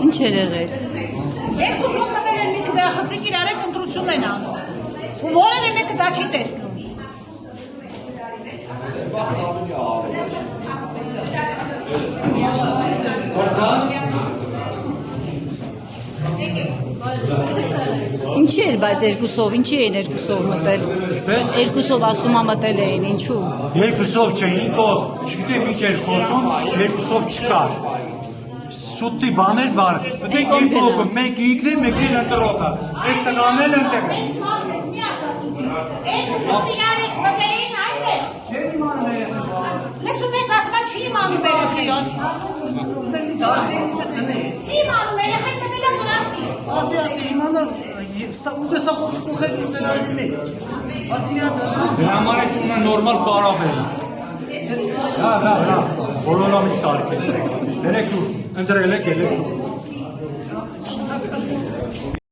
Ինչ էր եղել։ Երկու զոհվել են մի գախցիկ իրար հետ ընտրություն են անում։ Ու որևէ մեկը դա չի տեսնում։ Ինչի էր բայց երկուսով, ինչի էին երկուսով մտել։ Երկուսով ասում մտել էին, ինչու։ Երկուսով չէին, չգիտեմ ինչ էր խոսում, երկուսով չկար։ Շուտի բաներ բար, մեկ իգրի, մեկին ընտրոտա, այս տղանել ընտեղ է։ Լսում ես ասման չի իմանում երեխեոս։ Չի իմանում երեխեն կտել եմ վրասի։ Ասի, իմանալ, ուզբես ախոշ կուխերն ինձ են արվում է։ Ասի մի հատ Համար է ունը նորմալ պարավել։ Հա, բոլորամի շարք է, ներեք դուր, ընդրել եք, ելեք դուր։